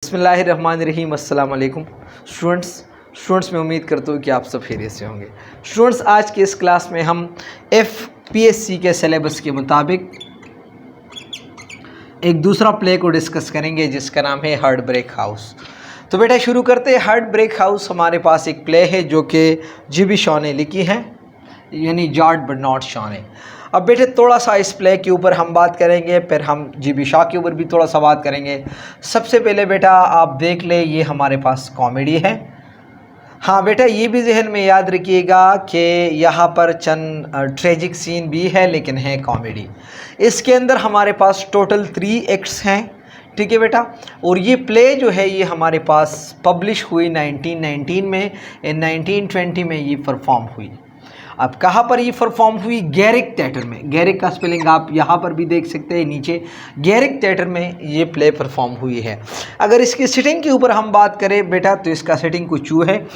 बिस्मिल्लाहिर्रहमानिर्रहीम अस्सलाम वालेकुम स्टूडेंट्स मैं उम्मीद करता हूँ कि आप सब खैरियत से होंगे। स्टूडेंट्स आज के इस क्लास में हम FPSC के सिलेबस के मुताबिक एक दूसरा प्ले को डिस्कस करेंगे जिसका नाम है हार्ट ब्रेक हाउस। तो बेटा शुरू करते हैं। हार्ट ब्रेक हाउस हमारे पास एक प्ले है जो कि GB शॉ ने लिखी है, यानी जॉर्ज बर्नार्ड शॉ ने। अब बेटे थोड़ा सा इस प्ले के ऊपर हम बात करेंगे, फिर हम GB शॉ के ऊपर भी थोड़ा सा बात करेंगे। सबसे पहले बेटा आप देख ले, ये हमारे पास कॉमेडी है। हाँ बेटा ये भी जहन में याद रखिएगा कि यहाँ पर चंद ट्रेजिक सीन भी है लेकिन है कॉमेडी। इसके अंदर हमारे पास टोटल 3 एक्ट्स हैं, ठीक है बेटा। और ये प्ले जो है ये हमारे पास पब्लिश हुई 1919 में, 1920 में ये परफॉर्म हुई। अब कहाँ पर ये परफॉर्म हुई? गैरिक थिएटर में। गैरिक का स्पेलिंग आप यहाँ पर भी देख सकते हैं नीचे। गैरिक थिएटर में ये प्ले परफॉर्म हुई है। अगर इसकी सेटिंग के ऊपर हम बात करें बेटा तो इसका सेटिंग कुछ यूँ है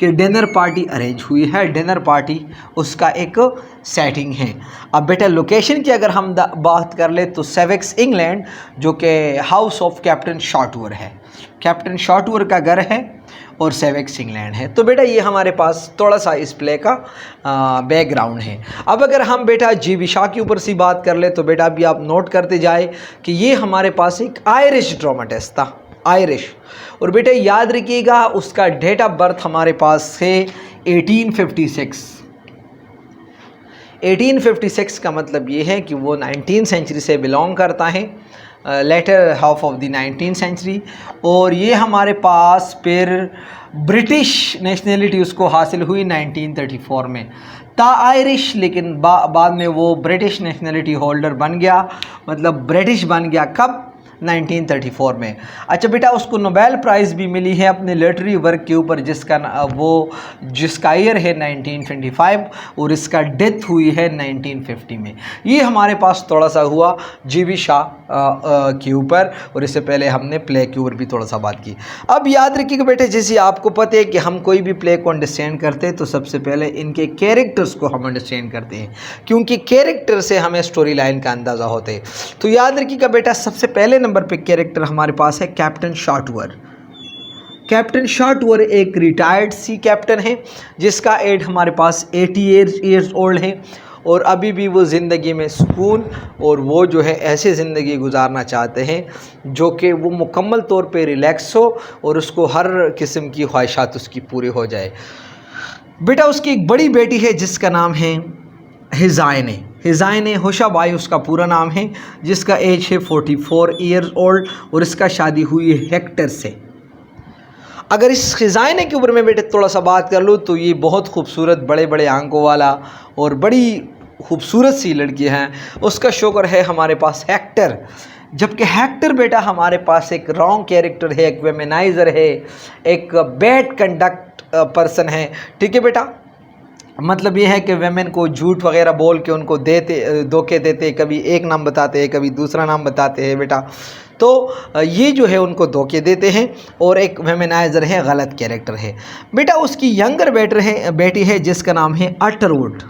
कि डिनर पार्टी अरेंज हुई है। डिनर पार्टी उसका एक सेटिंग है। अब बेटा लोकेशन की अगर हम बात कर ले तो सेवेक्स इंग्लैंड, जो कि हाउस ऑफ कैप्टन शॉटवर है। कैप्टन शॉटवर का घर है और सेवेक्स इंग्लैंड है। तो बेटा ये हमारे पास थोड़ा सा इस प्ले का बैकग्राउंड है। अब अगर हम बेटा GB शॉ के ऊपर सी बात कर ले तो बेटा अभी आप नोट करते जाए कि ये हमारे पास एक आयरिश ड्रामेटिस्ट था, आयरिश। और बेटे याद रखिएगा उसका डेट ऑफ बर्थ हमारे पास है 1856। 1856 का मतलब ये है कि वो 19th सेंचुरी से बिलोंग करता है, latter half of the 19th century. और ये हमारे पास फिर ब्रिटिश नेशनलिटी उसको हासिल हुई 1934 में। था आयरिश लेकिन बाद में वो ब्रिटिश नेशनलिटी होल्डर बन गया, मतलब ब्रिटिश बन गया। कब? 1934 में। अच्छा बेटा उसको नोबेल प्राइज़ भी मिली है अपने लिटरेरी वर्क के ऊपर जिसका ईयर है 1925 और इसका डेथ हुई है 1950 में। ये हमारे पास थोड़ा सा हुआ GB शॉ के ऊपर, और इससे पहले हमने प्ले के ऊपर भी थोड़ा सा बात की। अब याद रखिएगा बेटे जैसे आपको पता है कि हम कोई भी प्ले को अंडरस्टैंड करते हैं तो सबसे पहले इनके कैरेक्टर्स को हम अंडरस्टैंड करते हैं, क्योंकि कैरेक्टर से हमें स्टोरी लाइन का अंदाज़ा होता है। तो याद रखिएगा बेटा सबसे पहले नंबर पे कैरेक्टर हमारे पास है कैप्टन शॉटवर। कैप्टन शॉटवर एक रिटायर्ड सी कैप्टन है जिसका एज हमारे पास 80 ईयर्स ओल्ड है, और अभी भी वो ज़िंदगी में सुकून और वो जो है ऐसे ज़िंदगी गुजारना चाहते हैं जो कि वो मुकम्मल तौर पे रिलैक्स हो और उसको हर किस्म की ख्वाहिशात उसकी पूरी हो जाए। बेटा उसकी एक बड़ी बेटी है जिसका नाम है हिजाइने होशाबाई उसका पूरा नाम है, जिसका एज है 44 ईयर्स ओल्ड, और इसका शादी हुई है हेक्टर से। अगर इस हिजाइने के ऊपर में बेटे थोड़ा सा बात कर लूँ तो ये बहुत खूबसूरत बड़े बड़े आंखों वाला और बड़ी खूबसूरत सी लड़की हैं। उसका शोकर है हमारे पास हेक्टर, जबकि हेक्टर बेटा हमारे पास एक रॉन्ग कैरेक्टर है, एक वेमेनाइज़र है, एक बैड कंडक्ट पर्सन है, ठीक है बेटा। मतलब ये है कि वेमेन को झूठ वगैरह बोल के उनको धोखे देते, कभी एक नाम बताते हैं कभी दूसरा नाम बताते हैं बेटा। तो ये जो है उनको धोखे देते हैं, और एक वेमेनाइज़र है, गलत कैरेक्टर है बेटा। उसकी यंगर बेटी है जिसका नाम है अटरवुड।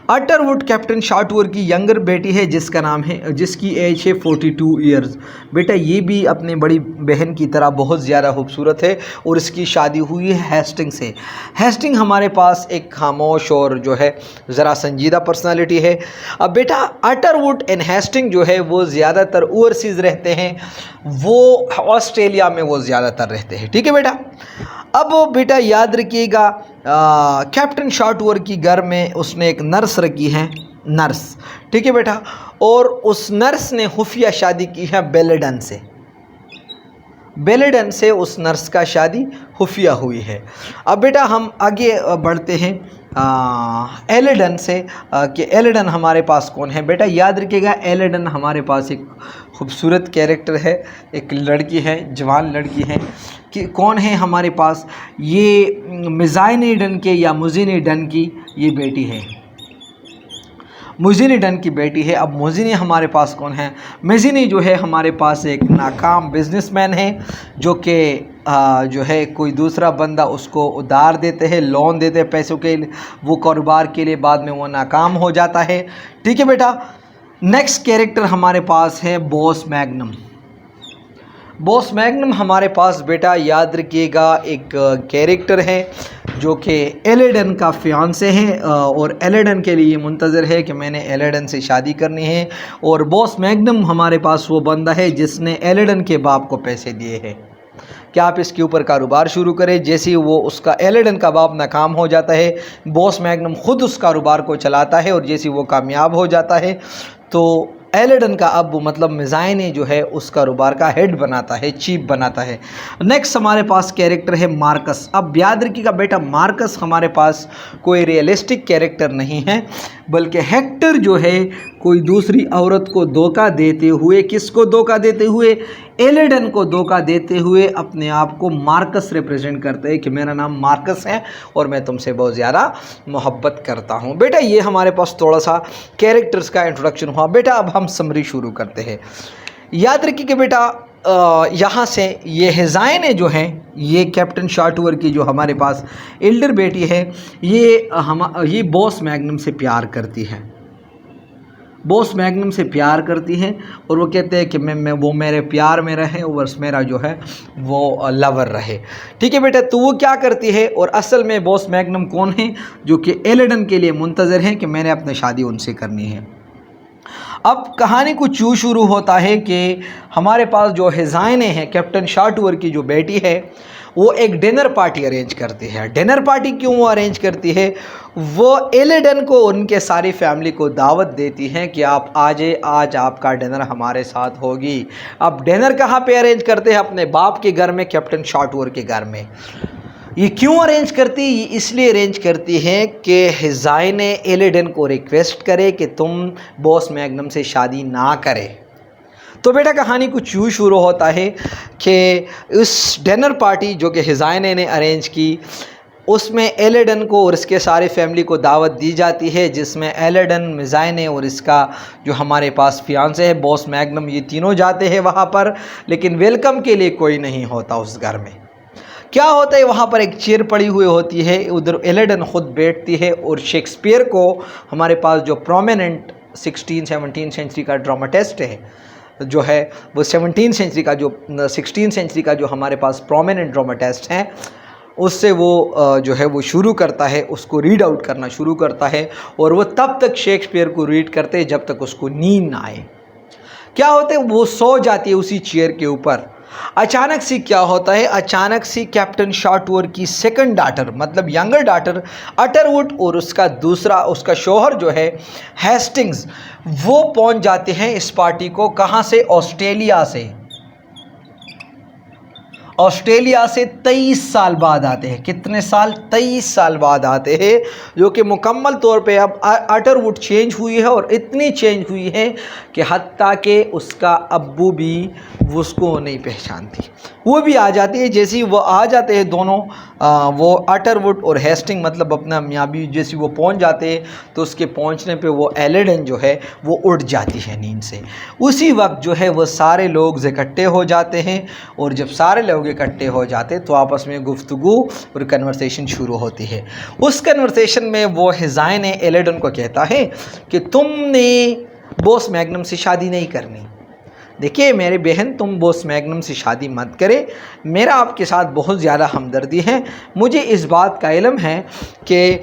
अटरवुड कैप्टन शॉटवर की यंगर बेटी है जिसकी एज है 42 ईयर्स। बेटा ये भी अपनी बड़ी बहन की तरह बहुत ज़्यादा खूबसूरत है, और इसकी शादी हुई है हेस्टिंग से। हेस्टिंग हमारे पास एक खामोश और जो है ज़रा संजीदा पर्सनालिटी है। अब बेटा अटरवुड एंड हेस्टिंग जो है वो ज़्यादातर ओवरसीज़ रहते हैं, वो ऑस्ट्रेलिया में वो ज़्यादातर रहते हैं, ठीक है बेटा। अब बेटा याद रखिएगा कैप्टन शॉटवर की घर में उसने एक नर्स रखी है, नर्स, ठीक है बेटा। और उस नर्स ने खुफिया शादी की है बेलेडन से उस नर्स का शादी खुफिया हुई है। अब बेटा हम आगे बढ़ते हैं एलेडन से कि एलेडन हमारे पास कौन है। बेटा याद रखिएगा एलेडन हमारे पास एक खूबसूरत कैरेक्टर है, एक लड़की है, जवान लड़की है। कि कौन है हमारे पास? ये मिज़ाइनी डन के या मुज़िनी डन की ये बेटी है, मुज़िनी डन की बेटी है। अब मुज़िनी हमारे पास कौन है? मुज़िनी जो है हमारे पास एक नाकाम बिजनेसमैन है जो कि जो है कोई दूसरा बंदा उसको उधार देते हैं, लोन देते हैं पैसों के लिए, वो कारोबार के लिए, बाद में वो नाकाम हो जाता है, ठीक है बेटा। नेक्स्ट कैरेक्टर हमारे पास है बॉस मैग्नम। बॉस मैग्नम हमारे पास बेटा याद रखिएगा एक कैरेक्टर है जो कि एलेडन का फियांसे है और एलेडन के लिए मुंतज़र है कि मैंने एलेडन से शादी करनी है। और बॉस मैग्नम हमारे पास वो बंदा है जिसने एलेडन के बाप को पैसे दिए हैं कि आप इसके ऊपर कारोबार शुरू करें। जैसे ही वो उसका एलेडन का बाप नाकाम हो जाता है, बॉस मैग्नम ख़ुद उस कारोबार को चलाता है और जैसे वो कामयाब हो जाता है तो एलेडन का अब मतलब मिज़ाइने जो है उस कारोबार का हेड बनाता है, चीफ बनाता है। नेक्स्ट हमारे पास कैरेक्टर है मार्कस। अब याद रखिएगा बेटा, मार्कस हमारे पास कोई रियलिस्टिक कैरेक्टर नहीं है, बल्कि हेक्टर जो है कोई दूसरी औरत को धोखा देते हुए, किसको धोखा देते हुए, एलेडन को धोखा देते हुए अपने आप को मार्कस रिप्रेजेंट करते हैं कि मेरा नाम मार्कस है और मैं तुमसे बहुत ज़्यादा मोहब्बत करता हूँ। बेटा ये हमारे पास थोड़ा सा कैरेक्टर्स का इंट्रोडक्शन हुआ। बेटा अब हम समरी शुरू करते हैं। याद रखिए कि बेटा यहाँ से ये हिज़ाइने जो हैं, ये कैप्टन शार्टवर की जो हमारे पास एल्डर बेटी है, ये बॉस मैग्नम से प्यार करती है, बॉस मैग्नम से प्यार करती हैं और वो कहते हैं कि मैं वो मेरे प्यार में रहे और मेरा जो है वो लवर रहे। ठीक है बेटा, तो वो क्या करती है और असल में बॉस मैग्नम कौन है जो कि एलेडन के लिए मुंतज़र हैं कि मैंने अपनी शादी उनसे करनी है। अब कहानी कुछ यूँ शुरू होता है कि हमारे पास जो हिज़ाइने हैं, कैप्टन शार्टवर की जो बेटी है, वो एक डिनर पार्टी अरेंज करती है। डिनर पार्टी क्यों वो अरेंज करती है? वो एलेडन को, उनके सारी फैमिली को दावत देती हैं कि आप आज आपका डिनर हमारे साथ होगी। अब डिनर कहाँ पे अरेंज करते हैं? अपने बाप के घर में, कैप्टन शार्टवर के घर में। ये क्यों अरेंज करती है? ये इसलिए अरेंज करती हैं कि हिज़ाइने एलेडन को रिक्वेस्ट करे कि तुम बॉस मैग्नम से शादी ना करें। तो बेटा कहानी कुछ यूँ शुरू होता है कि उस डिनर पार्टी जो कि हिज़ाइने ने अरेंज की, उसमें एलेडन को और इसके सारे फैमिली को दावत दी जाती है, जिसमें एलेडन, मिज़ाइने और इसका जो हमारे पास फियांसे है बॉस मैग्नम, ये तीनों जाते हैं वहाँ पर। लेकिन वेलकम के लिए कोई नहीं होता उस घर में। क्या होता है, वहाँ पर एक चेयर पड़ी हुई होती है, उधर एलेडन ख़ुद बैठती है और शेक्सपियर को, हमारे पास जो प्रोमिनेंट 16-17 सेंचुरी का ड्रामाटिस्ट है जो है, वो 17 सेंचुरी का जो 16 सेंचुरी का जो हमारे पास प्रोमिनेंट ड्रामाटिस्ट हैं, उससे वो जो है वो शुरू करता है, उसको रीड आउट करना शुरू करता है और वो तब तक शेक्सपियर को रीड करते हैं जब तक उसको नींद ना आए। क्या होता है, वो सो जाती है उसी चेयर के ऊपर। अचानक से क्या होता है, अचानक से कैप्टन शार्टवर की सेकंड डाटर, मतलब यंगर डाटर अटरवुड और उसका शौहर जो है हेस्टिंग्स, वो पहुंच जाते हैं इस पार्टी को। कहां से? ऑस्ट्रेलिया से। ऑस्ट्रेलिया से 23 साल बाद आते हैं। कितने साल? 23 साल बाद आते हैं, जो कि मुकम्मल तौर पे अब अटरवुड चेंज हुई है और इतनी चेंज हुई है कि हत्ता के उसका अब्बू भी उसको नहीं पहचानती। वो भी आ जाती है। जैसे ही वो आ जाते हैं दोनों, वो अटरवुड और हेस्टिंग, मतलब अपना मियाँ बीवी, जैसे वो पहुंच जाते हैं तो उसके पहुंचने पे वो एलेडन जो है वो उठ जाती है नींद से। उसी वक्त जो है वो सारे लोग इकट्ठे हो जाते हैं और जब सारे लोग इकट्ठे हो जाते तो आपस में गुफ्तगू और कन्वर्सेशन शुरू होती है। उस कन्वर्सेशन में वो हिज़ाइने एलेडन को कहता है कि तुमने बॉस मैग्नम से शादी नहीं करनी। देखिए मेरे बहन, तुम बॉस मैग्नम से शादी मत करें, मेरा आपके साथ बहुत ज़्यादा हमदर्दी है। मुझे इस बात का इल्म है कि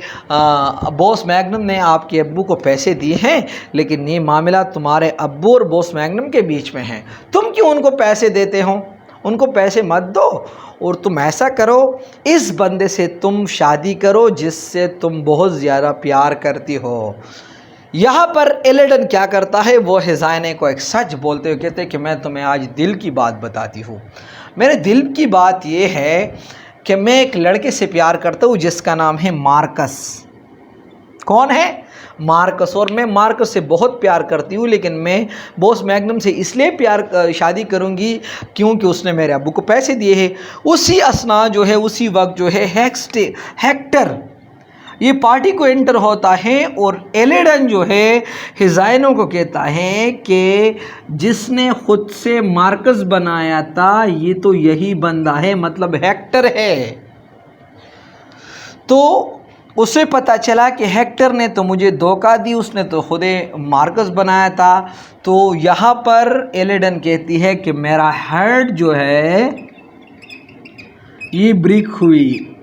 बॉस मैग्नम ने आपके अब्बू को पैसे दिए हैं, लेकिन ये मामला तुम्हारे अब्बू और बॉस मैग्नम के बीच में है। तुम क्यों उनको पैसे देते हो? उनको पैसे मत दो और तुम ऐसा करो, इस बंदे से तुम शादी करो जिससे तुम बहुत ज़्यादा प्यार करती हो। यहाँ पर एलेडन क्या करता है, वो हिज़ाइने को एक सच बोलते हुए कहते हैं कि मैं तुम्हें आज दिल की बात बताती हूँ। मेरे दिल की बात ये है कि मैं एक लड़के से प्यार करता हूँ जिसका नाम है मार्कस। कौन है? मार्कस। और मैं मार्कस से बहुत प्यार करती हूँ, लेकिन मैं बॉस मैग्नम से इसलिए शादी करूँगी क्योंकि उसने मेरे अब्बू को पैसे दिए हैं। उसी असना जो है, उसी वक्त जो है हेक्टर ये पार्टी को एंटर होता है और एलेडन जो है हिज़ाइनों को कहता है कि जिसने खुद से मार्कस बनाया था ये तो यही बंदा है, मतलब हेक्टर है। तो उसे पता चला कि हेक्टर ने तो मुझे धोखा दी, उसने तो खुद मार्कस बनाया था। तो यहाँ पर एलिडन कहती है कि मेरा हार्ट जो है ये ब्रेक हुई,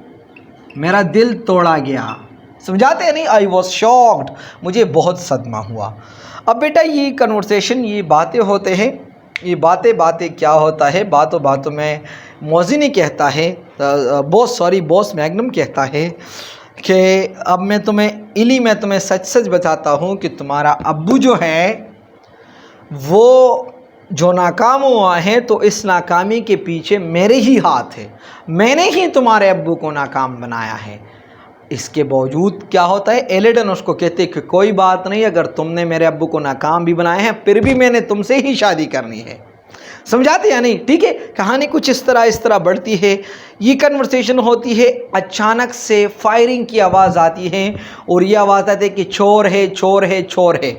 मेरा दिल तोड़ा गया। समझाते हैं नहीं, आई वॉज शॉक्ड, मुझे बहुत सदमा हुआ। अब बेटा ये कन्वर्सेशन, ये बातें होते हैं, ये बातें क्या होता है, बातों बातों में मौज़िनी कहता है, बॉस मैग्नम कहता है कि अब मैं तुम्हें सच सच बताता हूँ कि तुम्हारा अब्बू जो है वो जो नाकाम हुआ है, तो इस नाकामी के पीछे मेरे ही हाथ है, मैंने ही तुम्हारे अब्बू को नाकाम बनाया है। इसके बावजूद क्या होता है, एलिडन उसको कहते हैं कि कोई बात नहीं, अगर तुमने मेरे अब्बू को नाकाम भी बनाया है फिर भी मैंने तुमसे ही शादी करनी है। समझाते या नहीं? ठीक है, कहानी कुछ इस तरह बढ़ती है। ये कन्वर्सेशन होती है, अचानक से फायरिंग की आवाज़ आती है और ये आवाज़ आती है कि चोर है, चोर है, चोर है।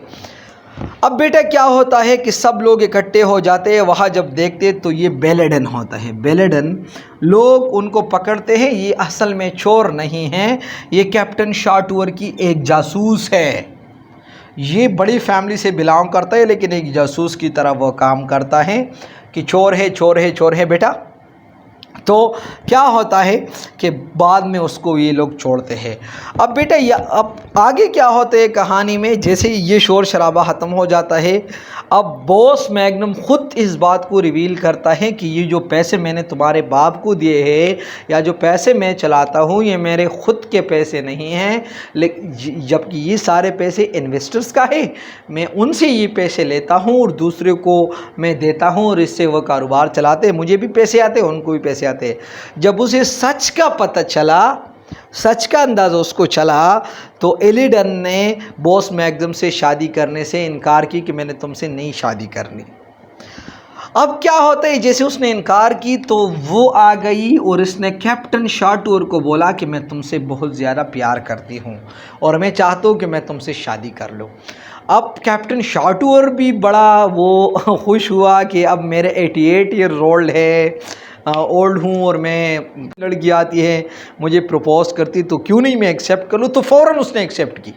अब बेटा क्या होता है कि सब लोग इकट्ठे हो जाते हैं, वहाँ जब देखते तो ये बेलेडन होता है। बेलेडन लोग उनको पकड़ते हैं, ये असल में चोर नहीं है, ये कैप्टन शॉटवर की एक जासूस है। ये बड़ी फैमिली से बिलोंग करता है, लेकिन एक जासूस की तरह वो काम करता है कि चोर है, चोर है, चोर है बेटा। तो क्या होता है कि बाद में उसको ये लोग छोड़ते हैं। अब बेटा अब आगे क्या होता है कहानी में, जैसे ये शोर शराबा ख़त्म हो जाता है, अब बॉस मैग्नम खुद इस बात को रिवील करता है कि ये जो पैसे मैंने तुम्हारे बाप को दिए हैं या जो पैसे मैं चलाता हूँ ये मेरे खुद के पैसे नहीं हैं, लेकिन जबकि ये सारे पैसे इन्वेस्टर्स का है, मैं उनसे ये पैसे लेता हूँ और दूसरे को मैं देता हूँ और इससे वो कारोबार चलाते हैं, मुझे भी पैसे आते हैं, उनको भी पैसे आते हैं। जब उसे सच का पता चला, सच का अंदाज़ा उसको चला, तो एलिडन ने बॉस मैग्नम से शादी करने से इनकार की कि मैंने तुमसे नहीं शादी करनी। अब क्या होता है, जैसे उसने इनकार की तो वो आ गई और इसने कैप्टन शॉटवर को बोला कि मैं तुमसे बहुत ज़्यादा प्यार करती हूँ और मैं चाहता हूँ कि मैं तुमसे शादी कर लूँ। अब कैप्टन शॉटवर भी बड़ा वो खुश हुआ कि अब मेरे 88 ईयर ओल्ड है, ओल्ड हूँ और मैं लड़की आती है मुझे प्रपोज करती तो क्यों नहीं मैं एक्सेप्ट कर लूँ। तो फ़ौरन उसने एक्सेप्ट की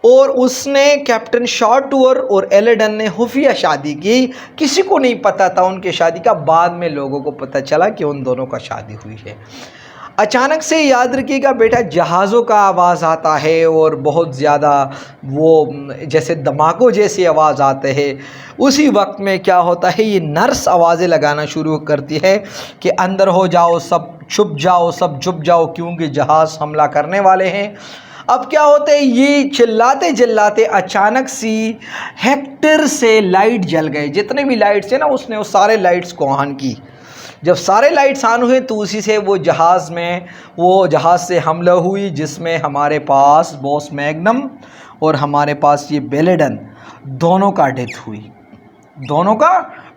और उसने कैप्टन शॉटवर और एलिडन ने खुफिया शादी की, किसी को नहीं पता था उनके शादी का। बाद में लोगों को पता चला कि उन दोनों का शादी हुई है। अचानक से याद रखिएगा बेटा, जहाज़ों का आवाज़ आता है और बहुत ज़्यादा वो जैसे धमाकों जैसी आवाज़ आते हैं। उसी वक्त में क्या होता है, ये नर्स आवाज़ें लगाना शुरू करती है कि अंदर हो जाओ, सब छुप जाओ, सब छुप जाओ क्योंकि जहाज़ हमला करने वाले हैं। अब क्या होता है, ये चिल्लाते चिल्लाते अचानक सी हेक्टर से लाइट जल गए, जितने भी लाइट्स हैं ना उसने उस सारे लाइट्स को ऑन की। जब सारे लाइट्स ऑन हुए तो उसी से वो जहाज़ से हमला हुई, जिसमें हमारे पास बॉस मैग्नम और हमारे पास ये बेलेडन दोनों का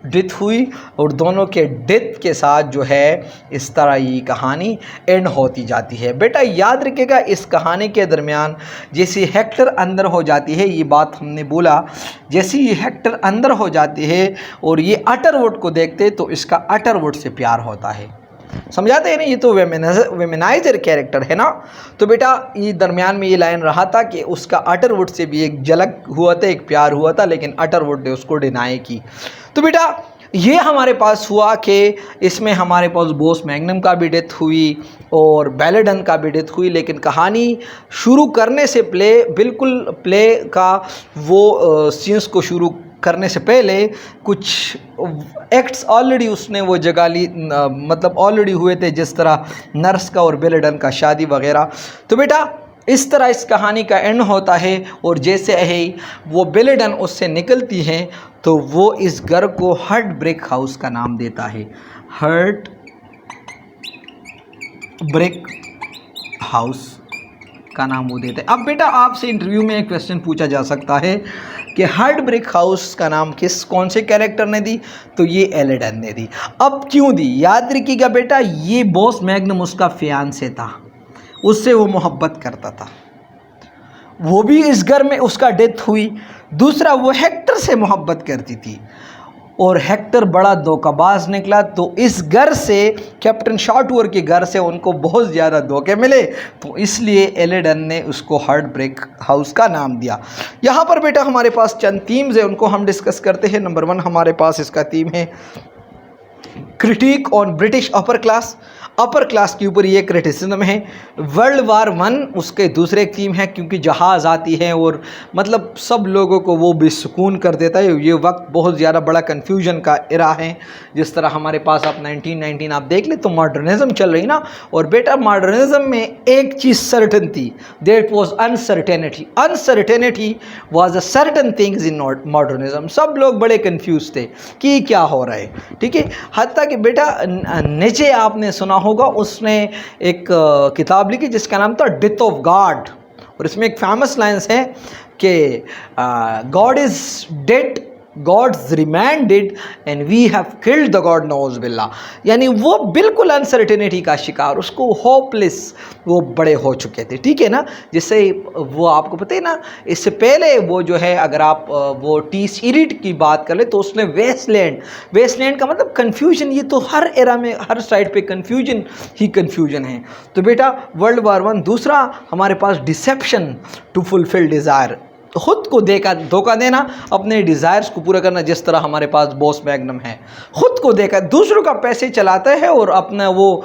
डेथ हुई और दोनों के डेथ के साथ जो है इस तरह ये कहानी एंड होती जाती है। बेटा याद रखिएगा, इस कहानी के दरमियान जैसे हेक्टर अंदर हो जाती है, ये बात हमने बोला, जैसे ये हेक्टर अंदर हो जाती है और ये अटरवुड को देखते तो इसका अटरवुड से प्यार होता है। समझाते हैं ना, ये तो वेमेनाइजर कैरेक्टर है ना। तो बेटा ये दरमियान में ये लाइन रहा था कि उसका अटरवुड से भी एक झलक हुआ था, एक प्यार हुआ था, लेकिन अटरवुड ने उसको डिनाई की। तो बेटा ये हमारे पास हुआ कि इसमें हमारे पास बॉस मैग्नम का भी डेथ हुई और बेलेडन का भी डेथ हुई, लेकिन कहानी शुरू करने से बिल्कुल प्ले का वो सीन्स को शुरू करने से पहले कुछ एक्ट्स ऑलरेडी उसने वो जगह ली, मतलब ऑलरेडी हुए थे, जिस तरह नर्स का और बेलेडन का शादी वगैरह। तो बेटा इस तरह इस कहानी का एंड होता है और जैसे ही वो बेलेडन उससे निकलती हैं तो वो इस घर को हार्ट ब्रेक हाउस का नाम देता है, हार्ट ब्रेक हाउस का नाम वो देता है। अब बेटा आपसे इंटरव्यू में एक क्वेश्चन पूछा जा सकता है कि हार्ट ब्रेक हाउस का नाम कौन से कैरेक्टर ने दी, तो ये एलिडन ने दी। अब क्यों दी, याद रखिएगा बेटा, ये बॉस मैग्नम उसका फियांसे था, उससे वो मोहब्बत करता था, वो भी इस घर में उसका डेथ हुई। दूसरा वो हेक्टर से मोहब्बत करती थी और हेक्टर बड़ा धोखाबाज निकला। तो इस घर से, कैप्टन शॉटवर के घर से उनको बहुत ज़्यादा धोखे मिले, तो इसलिए एलेडन ने उसको हार्ट ब्रेक हाउस का नाम दिया। यहाँ पर बेटा हमारे पास चंद थीम्स है, उनको हम डिस्कस करते हैं। नंबर 1 हमारे पास इसका थीम है critic on British upper class. Upper class के ऊपर ये क्रिटिसिज्म है। वर्ल्ड वार 1 उसके दूसरे एक थीम है, क्योंकि जहाज़ आती है और मतलब सब लोगों को वो बेसुकून कर देता है। ये वक्त बहुत ज़्यादा बड़ा कन्फ्यूजन का इरा है। जिस तरह हमारे पास आप 1919 आप देख ले तो मॉडर्निज्म चल रही ना, और बेटा मॉडर्निज्म में एक चीज़ सर्टन थी, that was uncertainty. Uncertainty was a certain things in modernism. सब लोग बड़े कन्फ्यूज थे कि क्या हो रहा है, ठीक है। हत्ता कि बेटा नीचे आपने सुना होगा, उसने एक किताब लिखी जिसका नाम था डेथ ऑफ गॉड, और इसमें एक फेमस लाइन्स है कि God is dead, gods remain dead and we have killed the God नौज बिल्ला। यानी वो बिल्कुल अनसर्टेनिटी का शिकार, उसको होपलेस वो बड़े हो चुके थे, ठीक है ना। जिससे वो आपको पता है ना, इससे पहले वो जो है, अगर आप वो टी सीरीट की बात कर ले तो उसने वेस्टलैंड का मतलब कन्फ्यूजन। ये तो हर एरा में हर साइड पे कन्फ्यूजन ही कन्फ्यूजन है। तो बेटा वर्ल्ड वार 1। दूसरा हमारे पास डिसेप्शन टू फुलफिल डिज़ायर, खुद को धोखा देना, अपने डिज़ायर्स को पूरा करना। जिस तरह हमारे पास बॉस मैग्नम है, खुद को देखा दूसरों का पैसे चलाता है और अपना वो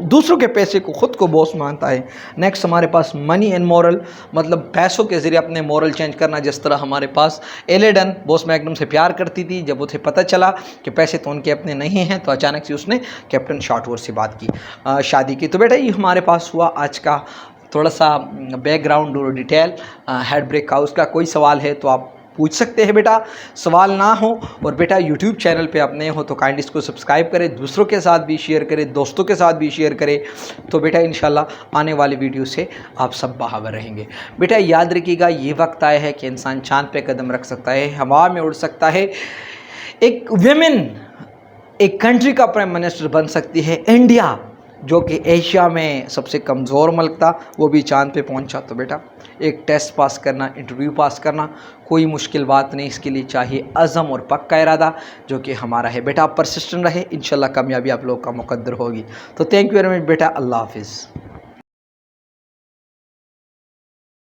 दूसरों के पैसे को खुद को बॉस मानता है। नेक्स्ट हमारे पास मनी एंड मॉरल, मतलब पैसों के ज़रिए अपने मॉरल चेंज करना। जिस तरह हमारे पास एलेडन बॉस मैग्नम से प्यार करती थी, जब उसे पता चला कि पैसे तो उनके अपने नहीं हैं, तो अचानक से उसने कैप्टन शॉटवर से बात की, शादी की। तो बेटा ये हमारे पास हुआ आज का थोड़ा सा बैकग्राउंड और डिटेल हार्ट ब्रेक हाउस का। कोई सवाल है तो आप पूछ सकते हैं बेटा, सवाल ना हो। और बेटा यूट्यूब चैनल पे आप नए हो तो काइंडली इसको सब्सक्राइब करें, दूसरों के साथ भी शेयर करें, दोस्तों के साथ भी शेयर करें। तो बेटा इंशाल्लाह आने वाली वीडियो से आप सब बाखबर रहेंगे। बेटा याद रखिएगा, ये वक्त आया है कि इंसान चाँद पे कदम रख सकता है, हवा में उड़ सकता है। एक विमेन एक कंट्री का प्राइम मिनिस्टर बन सकती है। इंडिया जो कि एशिया में सबसे कमज़ोर मुल्क था, वो भी चाँद पे पहुंचा। तो बेटा एक टेस्ट पास करना, इंटरव्यू पास करना कोई मुश्किल बात नहीं। इसके लिए चाहिए अज़म और पक्का इरादा, जो कि हमारा है। बेटा आप परसिस्टेंट रहे, इंशाल्लाह कामयाबी आप लोग का मुकद्दर होगी। तो थैंक यू वेरी मच बेटा, अल्लाह हाफिज़।